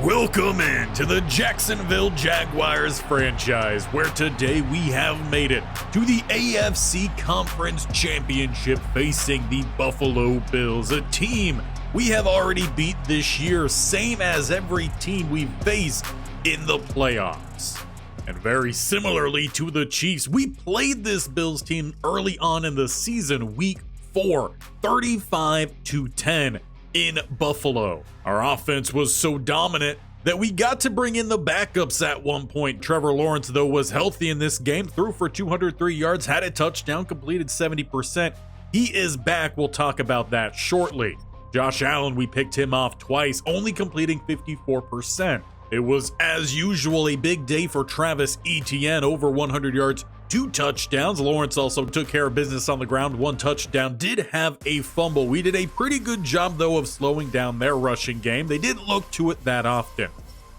Welcome in to the Jacksonville Jaguars franchise, where today we have made it to the AFC Conference Championship facing the Buffalo Bills, a team we have already beat this year, same as every team we've faced in the playoffs. And very similarly to the Chiefs, we played this Bills team early on in the season, week 4, 35-10 in Buffalo. Our offense was so dominant that we got to bring in the backups at one point. Trevor Lawrence, though, was healthy in this game, threw for 203 yards, had a touchdown, completed 70%. He is back. We'll talk about that shortly. Josh Allen, we picked him off twice, only completing 54%. It was, as usual, a big day for Travis Etienne, over 100 yards, 2 touchdowns. Lawrence also took care of business on the ground, 1 touchdown, did have a fumble. We did a pretty good job, though, of slowing down their rushing game. They didn't look to it that often.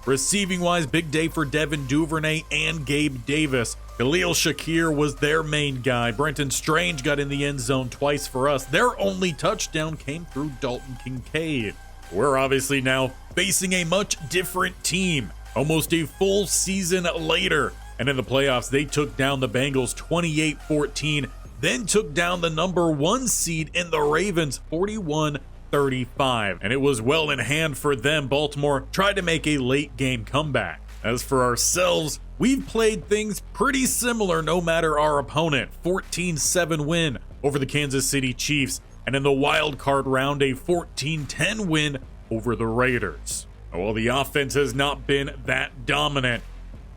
Receiving-wise, big day for Devin Duvernay and Gabe Davis. Khalil Shakir was their main guy. Brenton Strange got in the end zone twice for us. Their only touchdown came through Dalton Kincaid. We're obviously now facing a much different team, almost a full season later. And in the playoffs, they took down the Bengals 28-14, then took down the number 1 seed in the Ravens 41-35. And it was well in hand for them. Baltimore tried to make a late game comeback. As for ourselves, we've played things pretty similar no matter our opponent. 14-7 win over the Kansas City Chiefs. And in the wild card round, a 14-10 win over the Raiders. While the offense has not been that dominant,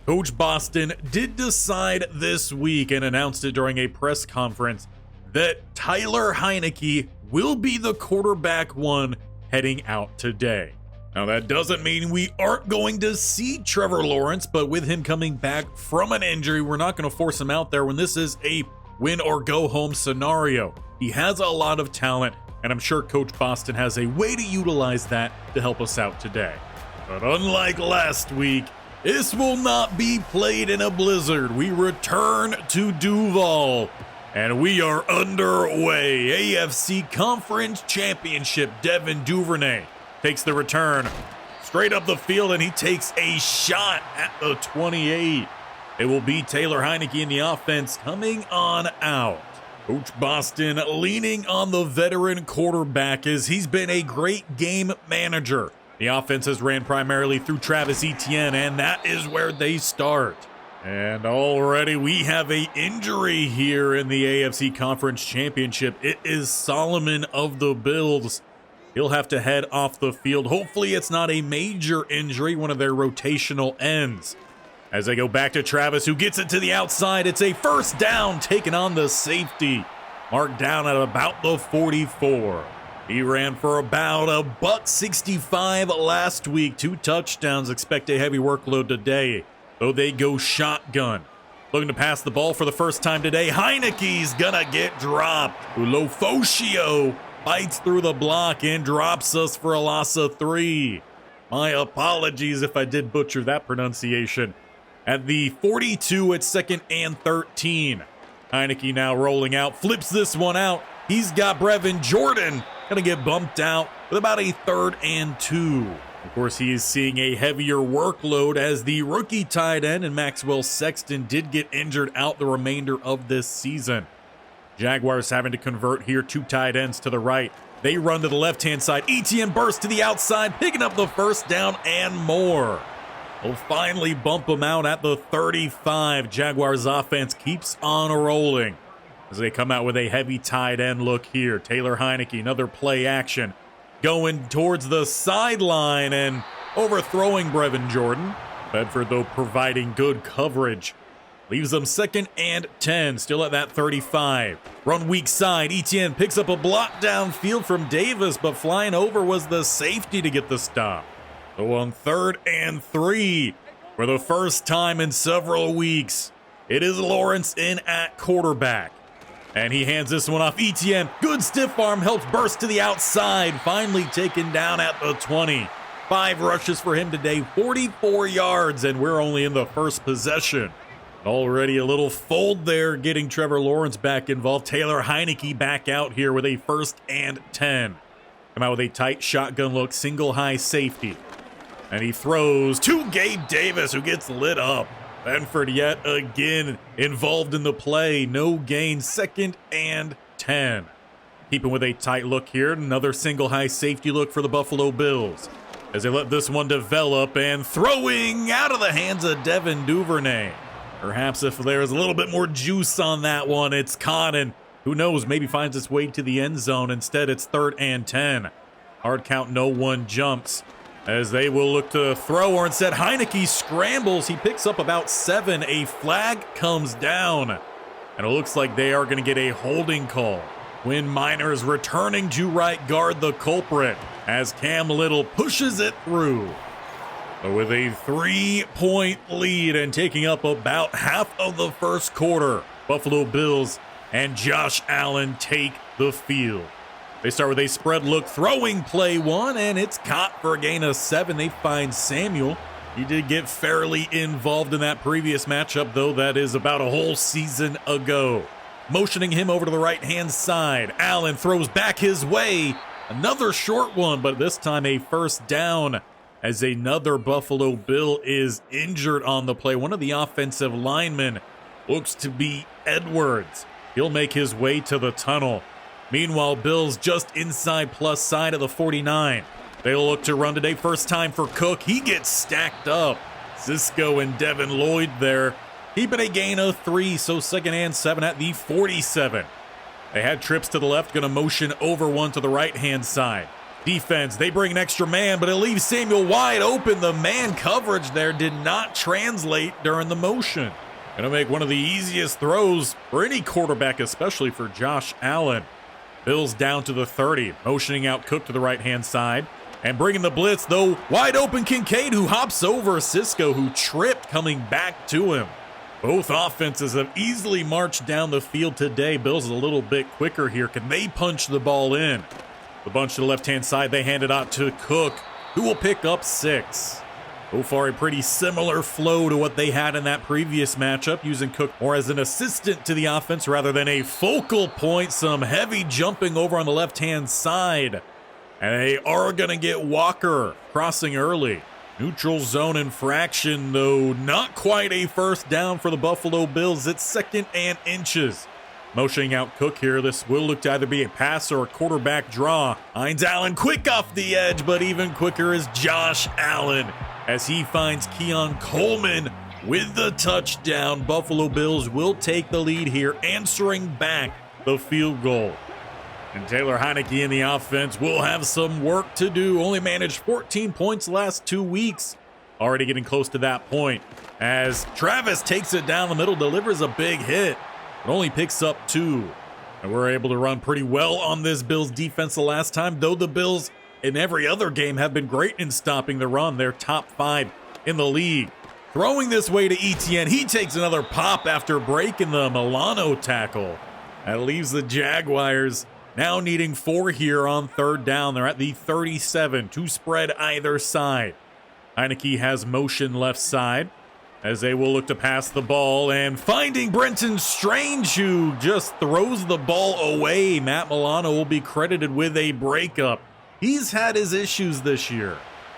Coach Boston did decide this week and announced it during a press conference that Tyler Heinicke will be the quarterback 1 heading out today. Now, that doesn't mean we aren't going to see Trevor Lawrence, but with him coming back from an injury, we're not going to force him out there when this is a win or go home scenario. He has a lot of talent, and I'm sure Coach Boston has a way to utilize that to help us out today. But unlike last week, this will not be played in a blizzard. We return to Duval, and we are underway. AFC Conference Championship. Devin Duvernay takes the return straight up the field, and he takes a shot at the 28. It will be Taylor Heinicke in the offense coming on out. Coach Boston leaning on the veteran quarterback as he's been a great game manager. The offense has ran primarily through Travis Etienne, and that is where they start. And already we have an injury here in the AFC Conference Championship. It is Solomon of the Bills. He'll have to head off the field. Hopefully it's not a major injury, one of their rotational ends. As they go back to Travis, who gets it to the outside, it's a first down, taking on the safety. Marked down at about the 44. He ran for about $165 last week, 2 touchdowns. Expect a heavy workload today, though they go shotgun. Looking to pass the ball for the first time today. Heinicke's gonna get dropped. Ulofoshio bites through the block and drops us for a loss of 3. My apologies if I did butcher that pronunciation. At the 42, it's 2nd and 13. Heinicke now rolling out, flips this one out. He's got Brevin Jordan. Gonna get bumped out with about a 3rd and 2. Of course, he is seeing a heavier workload as the rookie tight end and Maxwell Sexton did get injured out the remainder of this season. Jaguars having to convert here, 2 tight ends to the right. They run to the left-hand side. Etienne bursts to the outside, picking up the first down and more. We'll finally bump him out at the 35. Jaguars offense keeps on rolling as they come out with a heavy tight end look here. Taylor Heinicke, another play action, going towards the sideline and overthrowing Brevin Jordan. Bedford, though, providing good coverage. Leaves them 2nd and 10, still at that 35. Run weak side, Etienne picks up a block downfield from Davis, but flying over was the safety to get the stop. So on 3rd and 3, for the first time in several weeks, it is Lawrence in at quarterback. And he hands this one off. Etienne, good stiff arm, helps burst to the outside. Finally taken down at the 20. 5 rushes for him today, 44 yards, and we're only in the first possession. Already a little fold there, getting Trevor Lawrence back involved. Taylor Heinicke back out here with a 1st and 10. Come out with a tight shotgun look, single high safety. And he throws to Gabe Davis, who gets lit up. Benford yet again involved in the play. No gain, 2nd and 10. Keeping with a tight look here. Another single high safety look for the Buffalo Bills as they let this one develop, and throwing out of the hands of Devin Duvernay. Perhaps if there's a little bit more juice on that one, it's caught, and who knows, maybe finds its way to the end zone. Instead, it's 3rd and 10. Hard count, no one jumps as they will look to throw, or instead Heineke scrambles. He picks up about 7. A flag comes down, and it looks like they are going to get a holding call. Quinn Miners returning to right guard the culprit as Cam Little pushes it through. But with a 3-point lead and taking up about half of the first quarter, Buffalo Bills and Josh Allen take the field. They start with a spread look, throwing play 1, and it's caught for a gain of 7. They find Samuel. He did get fairly involved in that previous matchup, though that is about a whole season ago. Motioning him over to the right-hand side. Allen throws back his way. Another short one, but this time a first down as another Buffalo Bill is injured on the play. One of the offensive linemen looks to be Edwards. He'll make his way to the tunnel. Meanwhile, Bills just inside plus side of the 49. They'll look to run today. First time for Cook. He gets stacked up. Cisco and Devin Lloyd there. Keeping a gain of 3, so 2nd and 7 at the 47. They had trips to the left, going to motion over one to the right-hand side. Defense, they bring an extra man, but it leaves Samuel wide open. The man coverage there did not translate during the motion. Going to make one of the easiest throws for any quarterback, especially for Josh Allen. Bills down to the 30, motioning out Cook to the right-hand side. And bringing the blitz, though, wide open Kincaid, who hops over Cisco, who tripped coming back to him. Both offenses have easily marched down the field today. Bills a little bit quicker here. Can they punch the ball in? The bunch to the left-hand side, they hand it out to Cook, who will pick up 6. So far, a pretty similar flow to what they had in that previous matchup, using Cook more as an assistant to the offense rather than a focal point. Some heavy jumping over on the left-hand side. And they are going to get Walker crossing early. Neutral zone infraction, though not quite a first down for the Buffalo Bills. It's 2nd and inches. Motioning out Cook here. This will look to either be a pass or a quarterback draw. Hines Allen quick off the edge, but even quicker is Josh Allen as he finds Keon Coleman with the touchdown. Buffalo Bills will take the lead here, answering back the field goal. And Taylor Heineke in the offense will have some work to do. Only managed 14 points the last 2 weeks. Already getting close to that point as Travis takes it down the middle, delivers a big hit, but only picks up 2. And we're able to run pretty well on this Bills defense the last time, though the Bills in every other game have been great in stopping the run. They're top 5 in the league. Throwing this way to Etienne. He takes another pop after breaking the Milano tackle. That leaves the Jaguars now needing 4 here on 3rd down. They're at the 37, 2 spread either side. Heineke has motion left side as they will look to pass the ball, and finding Brenton Strange, who just throws the ball away. Matt Milano will be credited with a breakup. He's had his issues this year.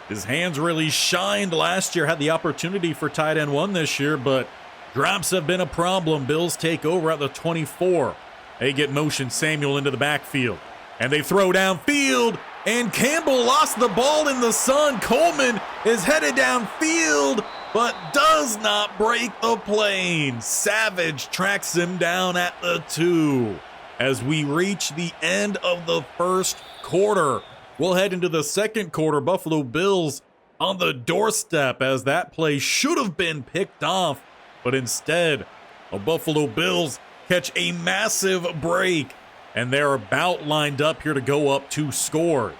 His hands really shined last year, had the opportunity for tight end 1 this year, but drops have been a problem. Bills take over at the 24. They get motion Samuel into the backfield, and they throw downfield, and Campbell lost the ball in the sun. Coleman is headed downfield, but does not break the plane. Savage tracks him down at the 2. As we reach the end of the first quarter, we'll head into the second quarter. Buffalo Bills on the doorstep, as that play should have been picked off, but instead, the Buffalo Bills catch a massive break, and they're about lined up here to go up 2 scores.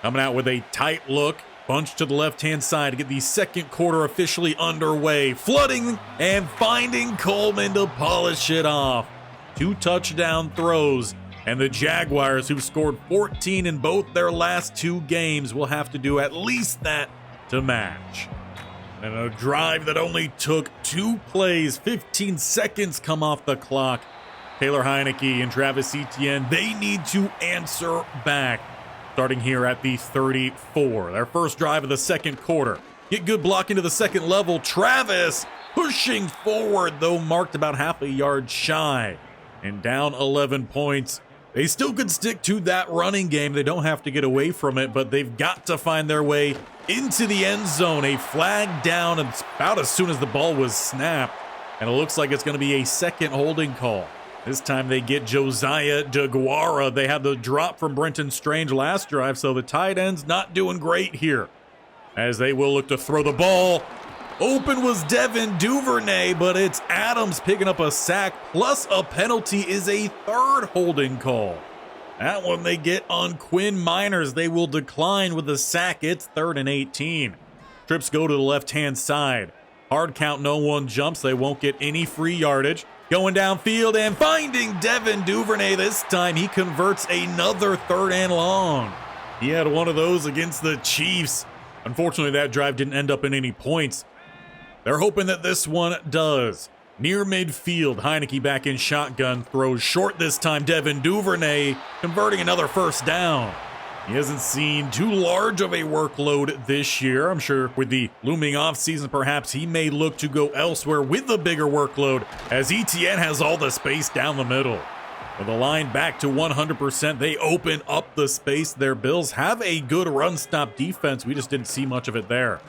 Coming out with a tight look, bunch to the left-hand side to get the second quarter officially underway. Flooding and finding Coleman to polish it off. 2 touchdown throws, and the Jaguars, who've scored 14 in both their last 2 games, will have to do at least that to match. And a drive that only took 2 plays, 15 seconds come off the clock. Taylor Heineke and Travis Etienne, they need to answer back. starting here at the 34. Their first drive of the second quarter. Get good block into the second level. Travis pushing forward, though marked about half a yard shy. And down 11 points. They still could stick to that running game. They don't have to get away from it, but they've got to find their way into the end zone. A flag down about as soon as the ball was snapped. And it looks like it's going to be a second holding call. This time they get Josiah DeGuara. They had the drop from Brenton Strange last drive, so the tight end's not doing great here. As they will look to throw the ball. Open was Devin Duvernay, but it's Adams picking up a sack, plus a penalty is a third holding call. That one they get on Quinn Miners. They will decline with the sack. It's 3rd and 18. Trips go to the left-hand side. Hard count, no one jumps. They won't get any free yardage. Going downfield and finding Devin Duvernay. This time he converts another 3rd and long. He had one of those against the Chiefs. Unfortunately, that drive didn't end up in any points. They're hoping that this one does. Near midfield, Heineke back in shotgun, throws short this time. Devin Duvernay converting another first down. He hasn't seen too large of a workload this year. I'm sure with the looming offseason, perhaps he may look to go elsewhere with the bigger workload as ETN has all the space down the middle. With the line back to 100%, they open up the space. Their Bills have a good run-stop defense. We just didn't see much of it there.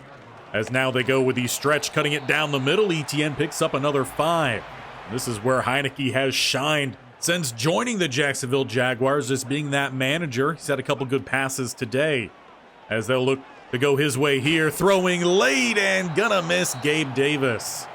As now they go with the stretch, cutting it down the middle. ETN picks up another 5. This is where Heineke has shined since joining the Jacksonville Jaguars, just being that manager. He's had a couple good passes today. As they'll look to go his way here, throwing late and gonna miss Gabe Davis.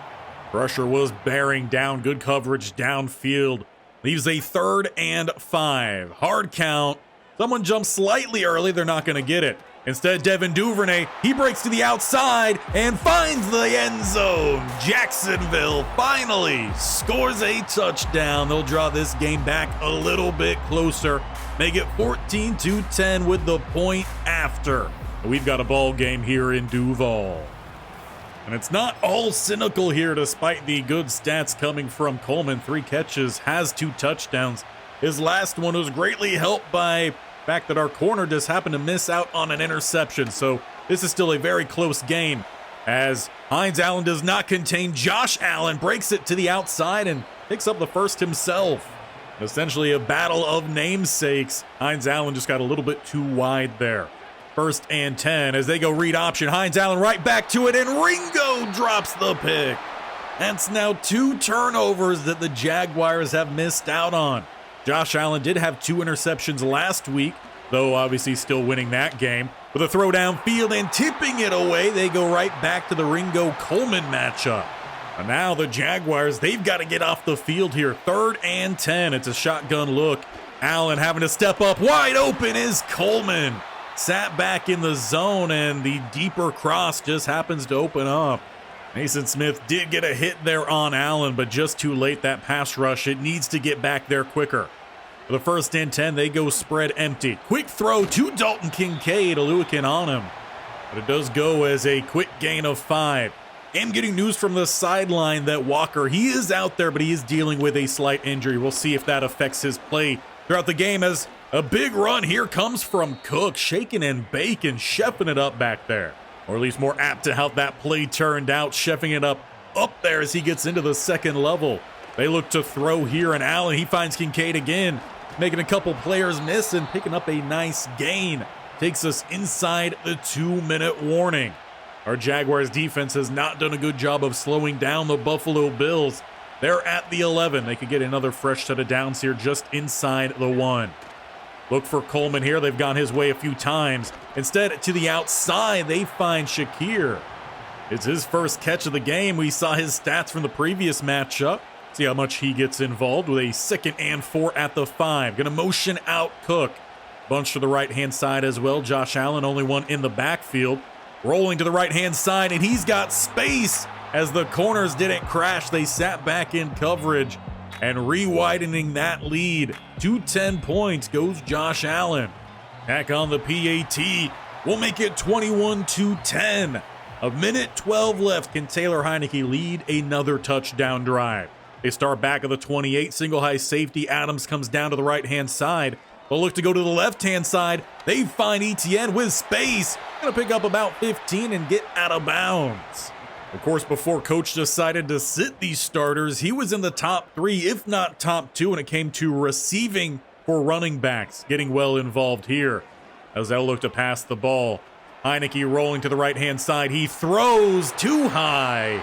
Pressure was bearing down, good coverage downfield. Leaves a 3rd and 5. Hard count. Someone jumps slightly early, they're not gonna get it. Instead, Devin Duvernay, he breaks to the outside and finds the end zone. Jacksonville finally scores a touchdown. They'll draw this game back a little bit closer. Make it 14-10 with the point after. We've got a ball game here in Duval. And it's not all cynical here despite the good stats coming from Coleman. 3 catches, has 2 touchdowns. His last one was greatly helped by fact that our corner just happened to miss out on an interception, so this is still a very close game as Hines Allen does not contain Josh Allen, breaks it to the outside and picks up the first himself. Essentially a battle of namesakes. Hines Allen just got a little bit too wide there. 1st and 10 as they go read option. Hines Allen right back to it and Ringo drops the pick. That's now 2 turnovers that the Jaguars have missed out on. Josh Allen did have 2 interceptions last week, though obviously still winning that game. With a throw downfield and tipping it away, they go right back to the Ringo-Coleman matchup. And now the Jaguars, they've got to get off the field here. 3rd and 10, it's a shotgun look. Allen having to step up, wide open is Coleman. Sat back in the zone and the deeper cross just happens to open up. Mason Smith did get a hit there on Allen, but just too late, that pass rush. It needs to get back there quicker. For the 1st and 10, they go spread empty. Quick throw to Dalton Kincaid, Aluakin on him. But it does go as a quick gain of 5. I'm getting news from the sideline that Walker, he is out there, but he is dealing with a slight injury. We'll see if that affects his play throughout the game as a big run here comes from Cook, shaking and baking, chefing it up back there. Or at least more apt to how that play turned out, chefing it up there as he gets into the second level. They look to throw here, and Allen, he finds Kincaid again, making a couple players miss and picking up a nice gain. Takes us inside the 2-minute warning. Our Jaguars defense has not done a good job of slowing down the Buffalo Bills. They're at the 11. They could get another fresh set of downs here just inside the 1. Look for Coleman here. They've gone his way a few times. Instead, to the outside, they find Shakir. It's his first catch of the game. We saw his stats from the previous matchup. See how much he gets involved with a 2nd and 4 at the 5. Gonna motion out Cook. Bunch to the right-hand side as well. Josh Allen, only one in the backfield. Rolling to the right-hand side, and he's got space. As the corners didn't crash, they sat back in coverage. And re-widening that lead to 10 points goes Josh Allen. Back on the PAT. We'll make it 21-10. A minute 12 left. Can Taylor Heineke lead another touchdown drive? They start back at the 28. Single high safety. Adams comes down to the right-hand side. They'll look to go to the left-hand side. They find Etienne with space. Gonna pick up about 15 and get out of bounds. Of course, before Coach decided to sit these starters, he was in the top 3, if not top 2, when it came to receiving for running backs. Getting well involved here as they'll look to pass the ball. Heineke rolling to the right-hand side. He throws too high.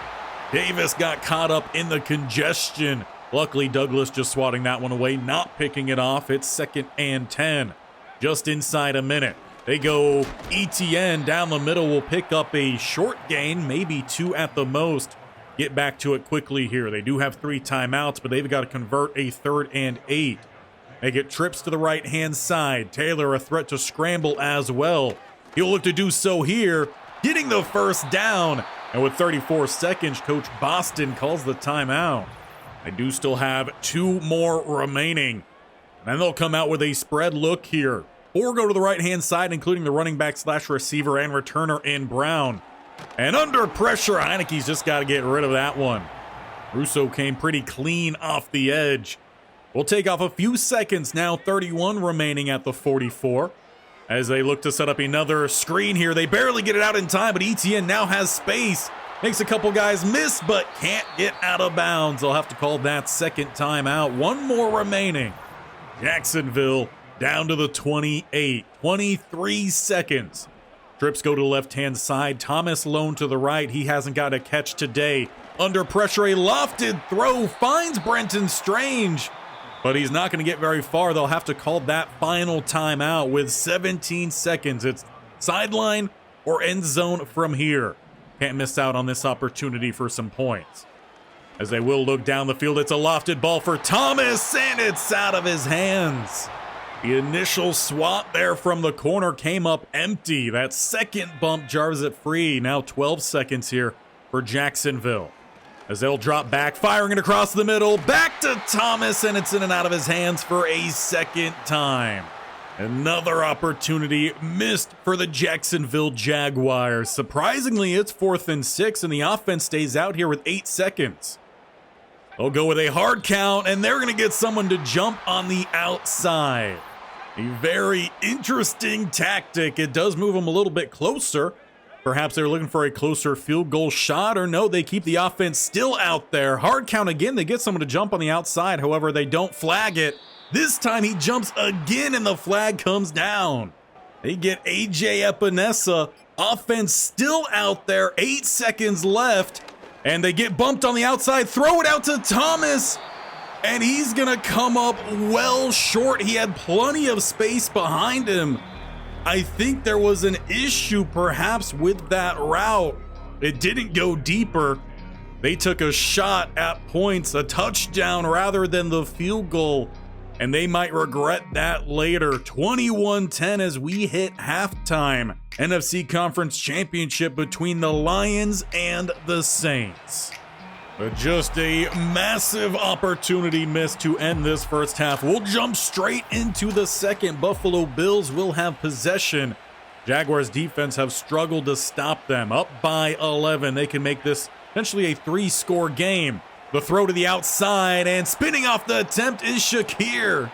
Davis got caught up in the congestion. Luckily, Douglas just swatting that one away, not picking it off. It's 2nd and 10. Just inside a minute. They go Etienne down the middle. Will pick up a short gain, maybe 2 at the most. Get back to it quickly here. They do have 3 timeouts, but they've got to convert a 3rd and 8. They get trips to the right-hand side. Taylor a threat to scramble as well. He'll look to do so here, getting the first down. And with 34 seconds, Coach Boston calls the timeout. They do still have 2 more remaining. And they'll come out with a spread look here. 4 go to the right-hand side, including the running back / receiver and returner in Brown. And under pressure, Heineke's just got to get rid of that one. Russo came pretty clean off the edge. We'll take off a few seconds now, 31 remaining at the 44. As they look to set up another screen here. They barely get it out in time, but Etienne now has space. Makes a couple guys miss, but can't get out of bounds. They'll have to call that 2nd timeout. 1 more remaining. Jacksonville down to the 28. 23 seconds. Trips go to the left-hand side. Thomas lone to the right. He hasn't got a catch today. Under pressure, a lofted throw finds Brenton Strange. But he's not going to get very far. They'll have to call that final timeout with 17 seconds. It's sideline or end zone from here. Can't miss out on this opportunity for some points. As they will look down the field, it's a lofted ball for Thomas, and it's out of his hands. The initial swat there from the corner came up empty. That second bump jars it free. Now 12 seconds here for Jacksonville. As they'll drop back, firing it across the middle, back to Thomas, and it's in and out of his hands for a 2nd time. Another opportunity missed for the Jacksonville Jaguars. Surprisingly, it's 4th and 6, and the offense stays out here with 8 seconds. They'll go with a hard count, and they're going to get someone to jump on the outside. A very interesting tactic. It does move them a little bit closer. Perhaps they're looking for a closer field goal shot, or no, they keep the offense still out there. Hard count again. They get someone to jump on the outside. However, they don't flag it. This time he jumps again, and the flag comes down. They get A.J. Epinesa. Offense still out there. 8 seconds left, and they get bumped on the outside. Throw it out to Thomas, and he's going to come up well short. He had plenty of space behind him. I think there was an issue perhaps with that route. It didn't go deeper. They took a shot at points, a touchdown rather than the field goal, and they might regret that later. 21-10 as we hit halftime. NFC Conference Championship between the Lions and the Saints. But just a massive opportunity missed to end this first half. We'll jump straight into the second. Buffalo Bills will have possession. Jaguars defense have struggled to stop them. Up by 11. They can make this essentially a 3-score game. The throw to the outside, and spinning off the attempt is Shakir.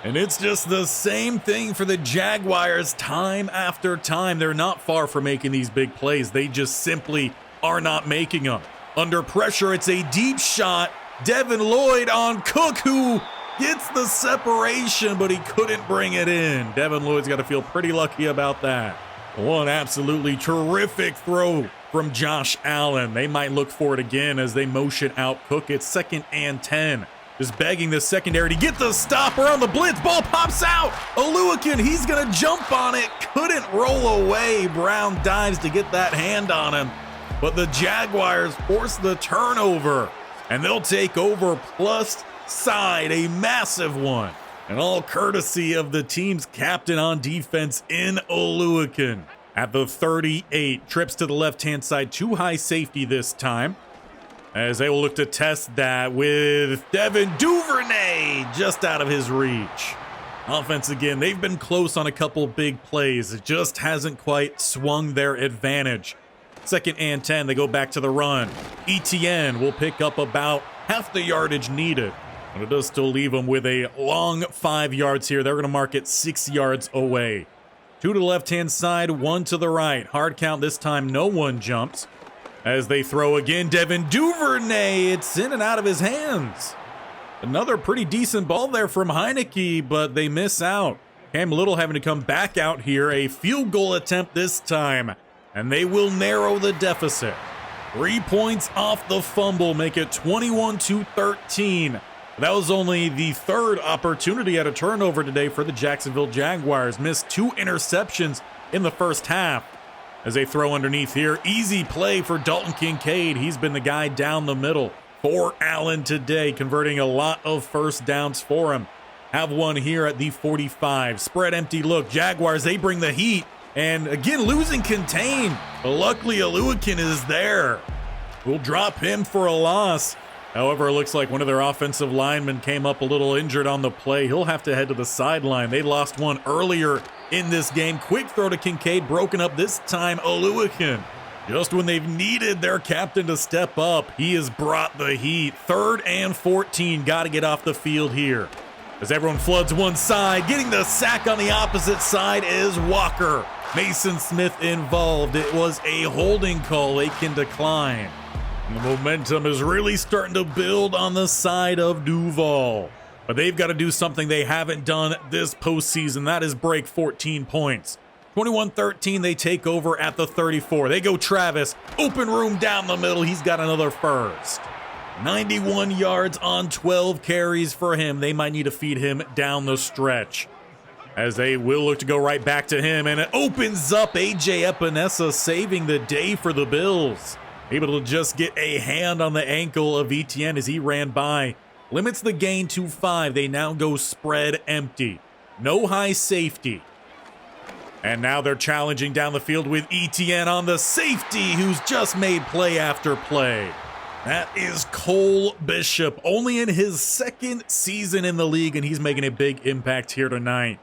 And it's just the same thing for the Jaguars time after time. They're not far from making these big plays. They just simply are not making them. Under pressure, it's a deep shot. Devin Lloyd on Cook, who gets the separation, but he couldn't bring it in. Devin Lloyd's got to feel pretty lucky about that. One absolutely terrific throw from Josh Allen. They might look for it again as they motion out Cook. It's 2nd and 10. Just begging the secondary to get the stop around the blitz. Ball pops out. Oluwakin, he's going to jump on it. Couldn't roll away. Brown dives to get that hand on him. But the Jaguars force the turnover, and they'll take over plus side, a massive one. And all courtesy of the team's captain on defense in Oluwakin. At the 38, trips to the left-hand side, too high safety this time. As they will look to test that with Devin Duvernay just out of his reach. Offense again, they've been close on a couple big plays. It just hasn't quite swung their advantage. 2nd and 10, they go back to the run. Etienne will pick up about half the yardage needed. But it does still leave them with a long 5 yards here. They're going to mark it 6 yards away. 2 to the left-hand side, 1 to the right. Hard count this time, no one jumps. As they throw again, Devin Duvernay, it's in and out of his hands. Another pretty decent ball there from Heineke, but they miss out. Cam Little having to come back out here. A field goal attempt this time, and they will narrow the deficit. 3 points off the fumble, make it 21-13. That was only the third opportunity at a turnover today for the Jacksonville Jaguars. Missed 2 interceptions in the first half. As they throw underneath here, easy play for Dalton Kincaid. He's been the guy down the middle for Allen today, converting a lot of first downs for him. Have one here at the 45. Spread empty look. Jaguars, they bring the heat. And again, losing contain. But luckily, Oluwakin is there. We'll drop him for a loss. However, it looks like one of their offensive linemen came up a little injured on the play. He'll have to head to the sideline. They lost one earlier in this game. Quick throw to Kincaid, broken up this time. Oluwakin, just when they've needed their captain to step up, he has brought the heat. 3rd and 14, got to get off the field here. As everyone floods one side, getting the sack on the opposite side is Walker. Mason Smith involved. It was a holding call they can decline. And the momentum is really starting to build on the side of Duval. But they've got to do something they haven't done this postseason. That is break 14 points. 21-13, they take over at the 34. They go Travis. Open room down the middle. He's got another first. 91 yards on 12 carries for him. They might need to feed him down the stretch. As they will look to go right back to him. And it opens up A.J. Epinesa, saving the day for the Bills. Able to just get a hand on the ankle of Etienne as he ran by. Limits the gain to 5. They now go spread empty. No high safety. And now they're challenging down the field with Etienne on the safety, who's just made play after play. That is Cole Bishop, only in his 2nd season in the league, and he's making a big impact here tonight.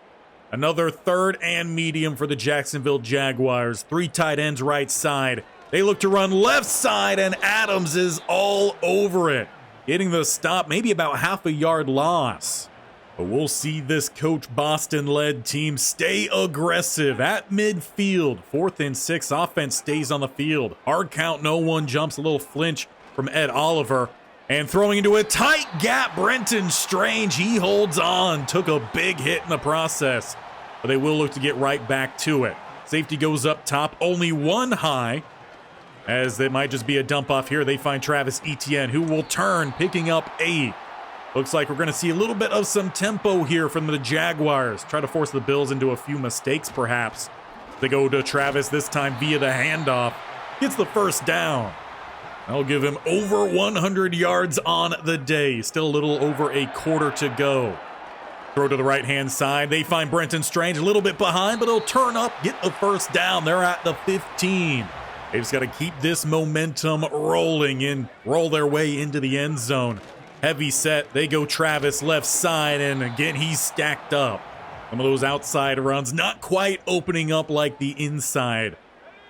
Another 3rd and medium for the Jacksonville Jaguars. 3 tight ends right side. They look to run left side, and Adams is all over it. Getting the stop, maybe about half a yard loss. But we'll see this Coach Boston-led team stay aggressive at midfield. 4th and 6, offense stays on the field. Hard count, no one jumps. A little flinch from Ed Oliver. And throwing into a tight gap, Brenton Strange. He holds on. Took a big hit in the process. But they will look to get right back to it. Safety goes up top, only 1 high. As it might just be a dump off here, they find Travis Etienne, who will turn, picking up 8. Looks like we're going to see a little bit of some tempo here from the Jaguars. Try to force the Bills into a few mistakes, perhaps. They go to Travis this time via the handoff. Gets the first down. I'll give him over 100 yards on the day. Still a little over a quarter to go. Throw to the right-hand side. They find Brenton Strange a little bit behind, but he'll turn up, get the first down. They're at the 15. They just got to keep this momentum rolling and roll their way into the end zone. Heavy set. They go Travis left side, and again, he's stacked up. Some of those outside runs not quite opening up like the inside.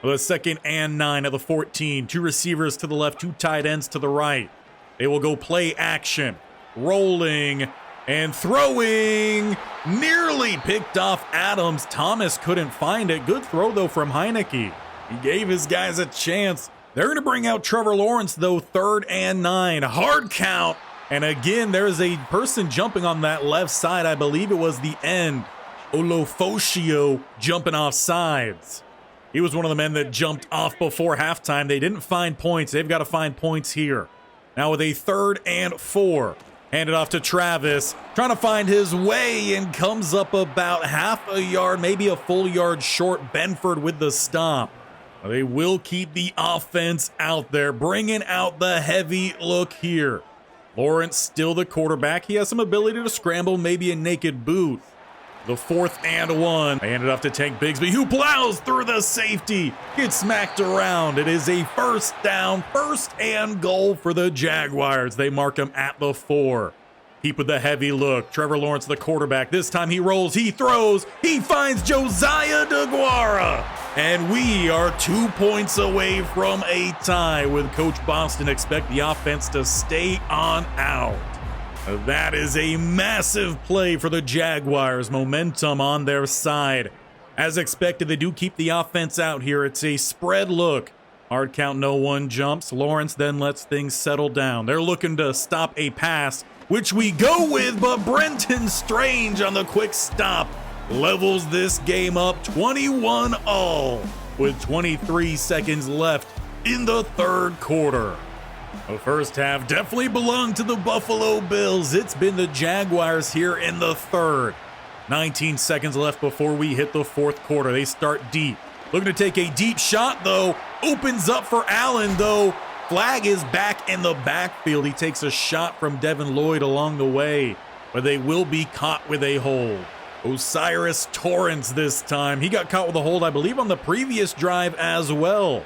The 2nd and 9 at the 14. 2 receivers to the left, 2 tight ends to the right. They will go play action. Rolling and throwing. Nearly picked off Adams. Thomas couldn't find it. Good throw, though, from Heineke. He gave his guys a chance. They're going to bring out Trevor Lawrence, though, 3rd and 9. Hard count. And again, there's a person jumping on that left side. I believe it was the end. Olofosio jumping off sides. He was one of the men that jumped off before halftime. They didn't find points. They've got to find points here. Now with a 3rd and 4. Handed off to Travis. Trying to find his way and comes up about half a yard, maybe a full yard short. Benford with the stop. They will keep the offense out there, bringing out the heavy look here. Lawrence still the quarterback. He has some ability to scramble, maybe a naked boot. The 4th and 1. They handed off to Tank Bigsby, who plows through the safety. Gets smacked around. It is a first down, 1st and goal for the Jaguars. They mark him at the 4. Keep with the heavy look. Trevor Lawrence, the quarterback. This time he rolls, he throws, he finds Josiah DeGuara. And we are 2 points away from a tie with Coach Boston. Expect the offense to stay on out. That is a massive play for the Jaguars. Momentum on their side. As expected, they do keep the offense out here. It's a spread look. Hard count, no one jumps. Lawrence then lets things settle down. They're looking to stop a pass, which we go with, but Brenton Strange on the quick stop levels this game up 21-all with 23 seconds left in the third quarter. The first half definitely belonged to the Buffalo Bills. It's been the Jaguars here in the third. 19 seconds left before we hit the fourth quarter. They start deep. Looking to take a deep shot, though. Opens up for Allen, though. Flag is back in the backfield. He takes a shot from Devin Lloyd along the way, but they will be caught with a hold. Osiris Torrance this time. He got caught with a hold, I believe, on the previous drive as well.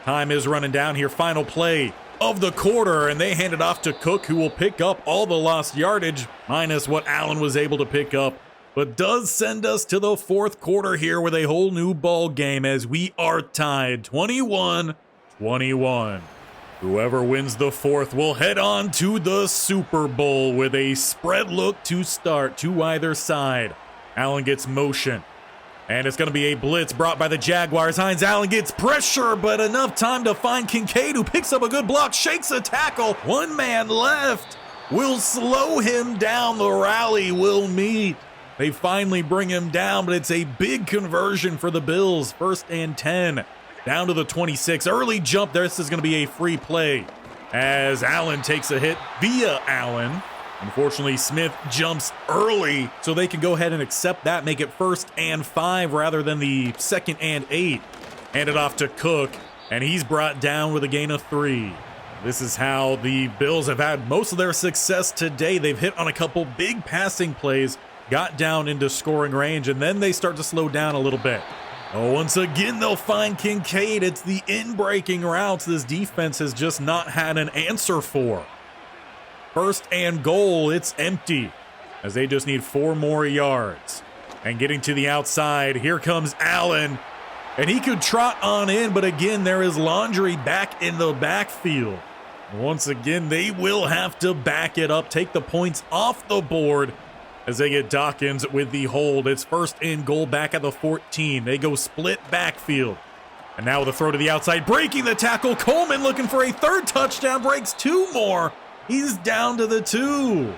Time is running down here. Final play of the quarter, and they hand it off to Cook, who will pick up all the lost yardage, minus what Allen was able to pick up, but does send us to the fourth quarter here with a whole new ball game as we are tied 21-21. Whoever wins the fourth will head on to the Super Bowl with a spread look to start to either side. Allen gets motion. And it's going to be a blitz brought by the Jaguars. Hines Allen gets pressure, but enough time to find Kincaid, who picks up a good block, shakes a tackle. One man left. Will slow him down. The rally will meet. They finally bring him down, but it's a big conversion for the Bills. 1st and 10. Down to the 26. Early jump. This is going to be a free play as Allen takes a hit via Allen. Unfortunately, Smith jumps early, so they can go ahead and accept that, make it 1st and 5 rather than the 2nd and 8. Hand it off to Cook, and he's brought down with a gain of 3. This is how the Bills have had most of their success today. They've hit on a couple big passing plays, got down into scoring range, and then they start to slow down a little bit. Oh, once again, they'll find Kincaid. It's the in-breaking routes this defense has just not had an answer for. 1st and goal, it's empty as they just need 4 more yards. And getting to the outside, here comes Allen, and he could trot on in, but again, there is Laundry back in the backfield. Once again, they will have to back it up, take the points off the board as they get Dawkins with the hold. It's 1st and goal back at the 14. They go split backfield. And now with a throw to the outside, breaking the tackle. Coleman looking for a 3rd touchdown, breaks 2 more. He's down to the 2.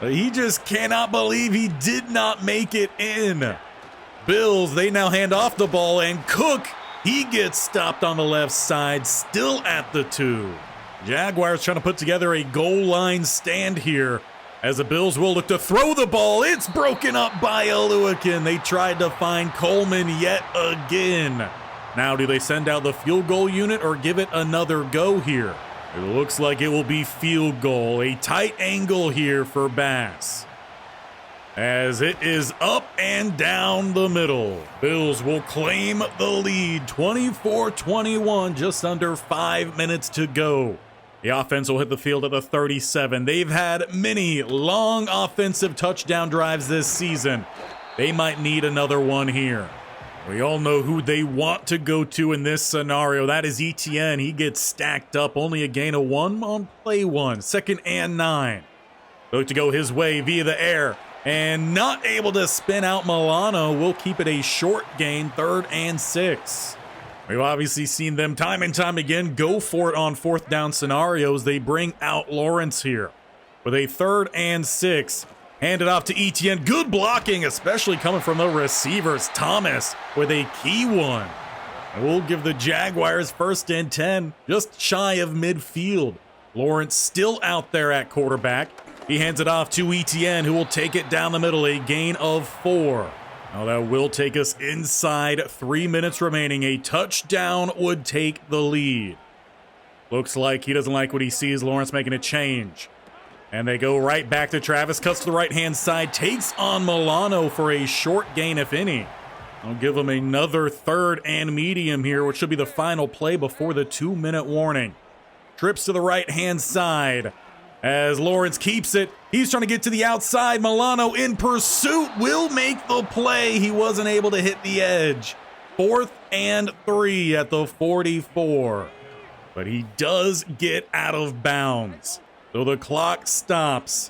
He just cannot believe he did not make it in. Bills, they now hand off the ball, and Cook, he gets stopped on the left side, still at the 2. Jaguars trying to put together a goal line stand here as the Bills will look to throw the ball. It's broken up by Oluwakin. They tried to find Coleman yet again. Now, do they send out the field goal unit or give it another go here? It looks like it will be field goal. A tight angle here for Bass, as it is up and down the middle. Bills will claim the lead 24-21, just under 5 minutes to go. The offense will hit the field at the 37. They've had many long offensive touchdown drives this season. They might need another one here. We all know who they want to go to in this scenario. That is Etienne. He gets stacked up. Only a gain of 1 on play 1. 2nd and 9. Look to go his way via the air. And not able to spin out Milano. We'll keep it a short gain. 3rd and 6. We've obviously seen them time and time again go for it on 4th down scenarios. They bring out Lawrence here with a 3rd and 6. Hand it off to Etienne. Good blocking, especially coming from the receivers. Thomas with a key one. And we'll give the Jaguars 1st and 10, just shy of midfield. Lawrence still out there at quarterback. He hands it off to Etienne, who will take it down the middle, a gain of 4. Now that will take us inside 3 minutes remaining. A touchdown would take the lead. Looks like he doesn't like what he sees. Lawrence making a change. And they go right back to Travis, cuts to the right-hand side, takes on Milano for a short gain, if any. I'll give him another 3rd and medium here, which should be the final play before the 2-minute warning. Trips to the right-hand side as Lawrence keeps it. He's trying to get to the outside. Milano in pursuit will make the play. He wasn't able to hit the edge. 4th and 3 at the 44. But he does get out of bounds. So the clock stops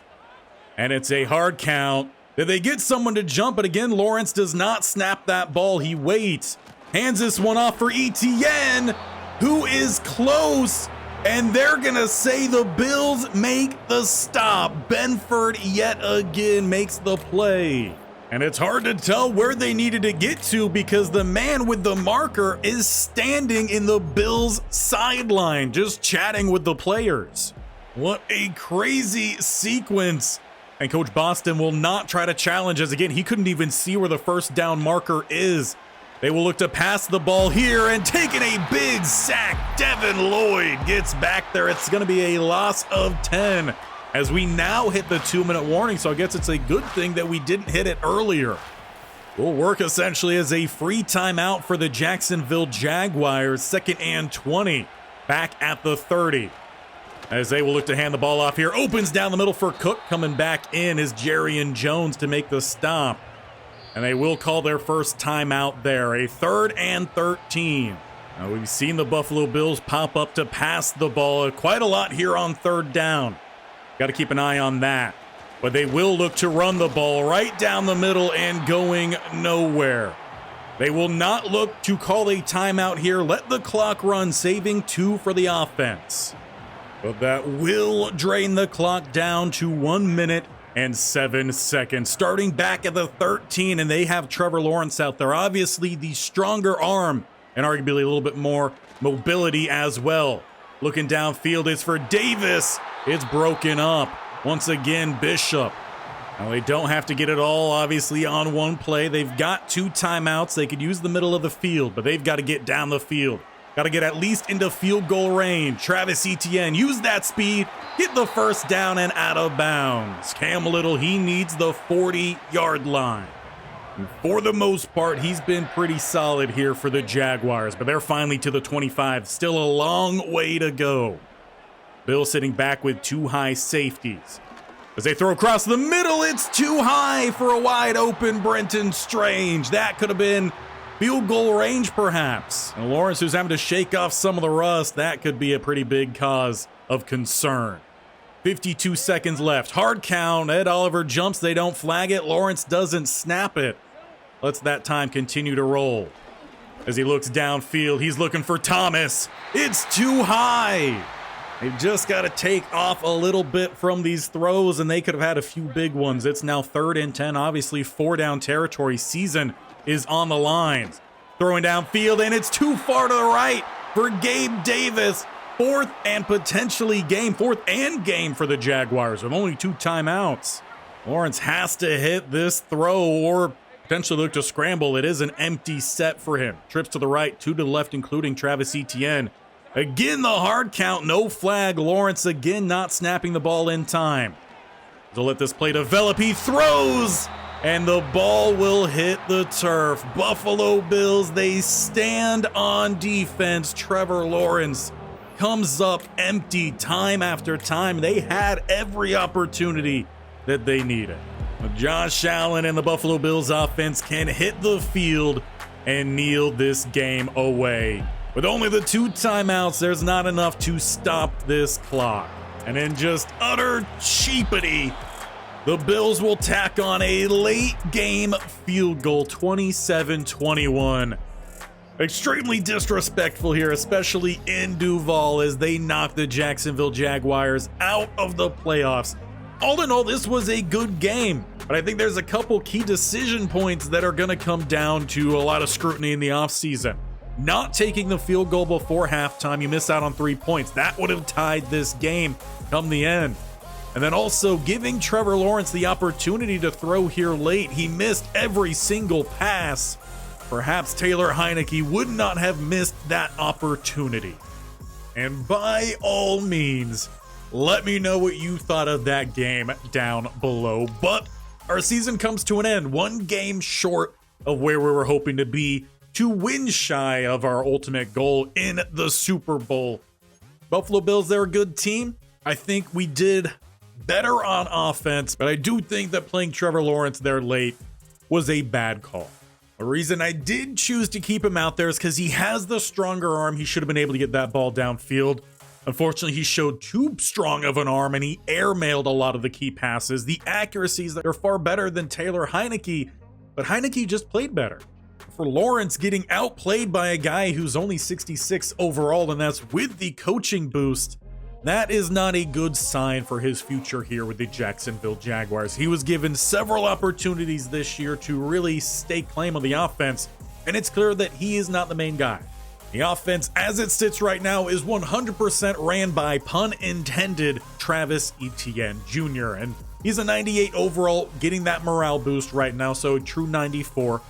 And it's a hard count. Did they get someone to jump? But again, Lawrence does not snap that ball. He waits. Hands this one off for Etienne, who is close. And they're going to say the Bills make the stop. Benford yet again makes the play. And it's hard to tell where they needed to get to because the man with the marker is standing in the Bills sideline, just chatting with the players. What a crazy sequence. And Coach Boston will not try to challenge as again, he couldn't even see where the first down marker is. They will look to pass the ball here and taking a big sack. Devin Lloyd gets back there. It's going to be a loss of 10 as we now hit the 2-minute warning. So I guess it's a good thing that we didn't hit it earlier. Will work essentially as a free timeout for the Jacksonville Jaguars. 2nd and 20 back at the 30. As they will look to hand the ball off here. Opens down the middle for Cook. Coming back in is Jerrion Jones to make the stop. And they will call their first timeout there. A 3rd and 13. Now we've seen the Buffalo Bills pop up to pass the ball quite a lot here on 3rd down. Got to keep an eye on that. But they will look to run the ball right down the middle and going nowhere. They will not look to call a timeout here. Let the clock run, saving 2 for the offense. But that will drain the clock down to 1 minute and 7 seconds. Starting back at the 13, and they have Trevor Lawrence out there. Obviously the stronger arm and arguably a little bit more mobility as well. Looking downfield is for Davis. It's broken up. Once again, Bishop. Now they don't have to get it all obviously on one play. They've got 2 timeouts. They could use the middle of the field, but they've got to get down the field. Got to get at least into field goal range. Travis Etienne, use that speed, get the first down and out of bounds. Cam Little, he needs the 40-yard line. And for the most part, he's been pretty solid here for the Jaguars, but they're finally to the 25. Still a long way to go. Bill sitting back with 2 high safeties. As they throw across the middle, it's too high for a wide open Brenton Strange. That could have been field goal range, perhaps. And Lawrence, who's having to shake off some of the rust, that could be a pretty big cause of concern. 52 seconds left. Hard count. Ed Oliver jumps. They don't flag it. Lawrence doesn't snap it. Lets that time continue to roll. As he looks downfield, he's looking for Thomas. It's too high. They've just got to take off a little bit from these throws, and they could have had a few big ones. It's now 3rd and 10. Obviously, 4-down territory. Season is on the lines. Throwing downfield, and it's too far to the right for Gabe Davis. 4th and game for the Jaguars with only 2 timeouts. Lawrence has to hit this throw or potentially look to scramble. It is an empty set for him. Trips to the right, 2 to the left, including Travis Etienne. Again, the hard count, no flag. Lawrence again not snapping the ball in time. To let this play develop, he throws, and the ball will hit the turf. Buffalo Bills, they stand on defense. Trevor Lawrence comes up empty time after time. They had every opportunity that they needed. Josh Allen and the Buffalo Bills offense can hit the field and kneel this game away. With only the 2 timeouts, there's not enough to stop this clock. And in just utter cheapity, the Bills will tack on a late game field goal, 27-21. Extremely disrespectful here, especially in Duval, as they knock the Jacksonville Jaguars out of the playoffs. All in all, this was a good game, but I think there's a couple key decision points that are going to come down to a lot of scrutiny in the offseason. Not taking the field goal before halftime, you miss out on 3 points. That would have tied this game come the end. And then also giving Trevor Lawrence the opportunity to throw here late. He missed every single pass. Perhaps Taylor Heineke would not have missed that opportunity. And by all means, let me know what you thought of that game down below. But our season comes to an end, 1 game short of where we were hoping to be, 2 wins shy of our ultimate goal in the Super Bowl. Buffalo Bills, they're a good team. I think we did better on offense, but I do think that playing Trevor Lawrence there late was a bad call. The reason I did choose to keep him out there is because he has the stronger arm. He should have been able to get that ball downfield. Unfortunately, he showed too strong of an arm and he airmailed a lot of the key passes. The accuracies that are far better than Taylor Heineke, but Heineke just played better. For Lawrence, getting outplayed by a guy who's only 66 overall, and that's with the coaching boost, that is not a good sign for his future here with the Jacksonville Jaguars. He was given several opportunities this year to really stake claim on the offense, and it's clear that he is not the main guy. The offense, as it sits right now, is 100% ran by, pun intended, Travis Etienne Jr., and he's a 98 overall, getting that morale boost right now, so a true 94.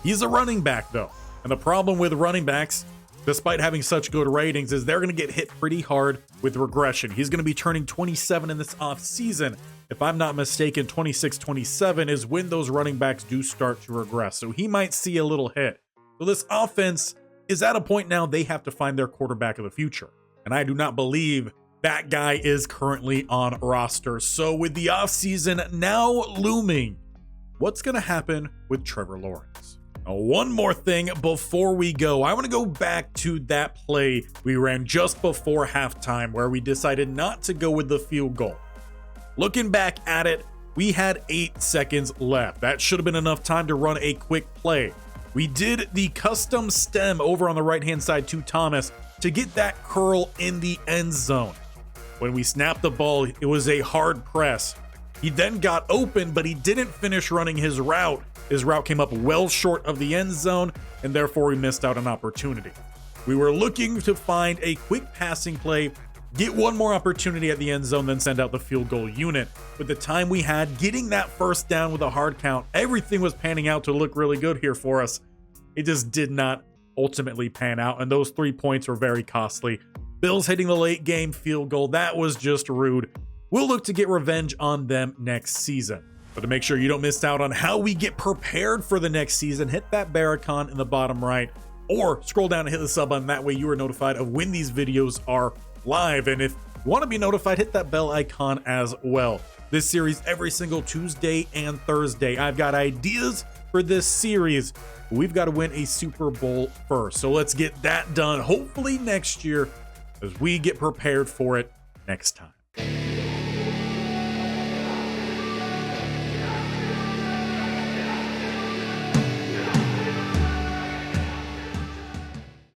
He's a running back, though, and the problem with running backs, despite having such good ratings, is they're going to get hit pretty hard with regression. He's going to be turning 27 in this offseason. If I'm not mistaken, 26-27 is when those running backs do start to regress, so he might see a little hit. So this offense is at a point now they have to find their quarterback of the future, and I do not believe that guy is currently on roster. So with the offseason now looming, what's going to happen with Trevor Lawrence? Now, one more thing before we go, I want to go back to that play we ran just before halftime where we decided not to go with the field goal. Looking back at it, we had 8 seconds left. That should have been enough time to run a quick play. We did the custom stem over on the right-hand side to Thomas to get that curl in the end zone. When we snapped the ball, it was a hard press. He then got open, but he didn't finish running his route. His route came up well short of the end zone, and therefore we missed out on opportunity. We were looking to find a quick passing play, get one more opportunity at the end zone, then send out the field goal unit. With the time we had, getting that first down with a hard count, everything was panning out to look really good here for us. It just did not ultimately pan out, and those 3 points were very costly. Bills hitting the late game field goal, that was just rude. We'll look to get revenge on them next season. But to make sure you don't miss out on how we get prepared for the next season, hit that bell icon in the bottom right, or scroll down and hit the sub button. That way you are notified of when these videos are live. And if you want to be notified, hit that bell icon as well. This series every single Tuesday and Thursday. I've got ideas for this series. We've got to win a Super Bowl first. So let's get that done, hopefully next year, as we get prepared for it next time.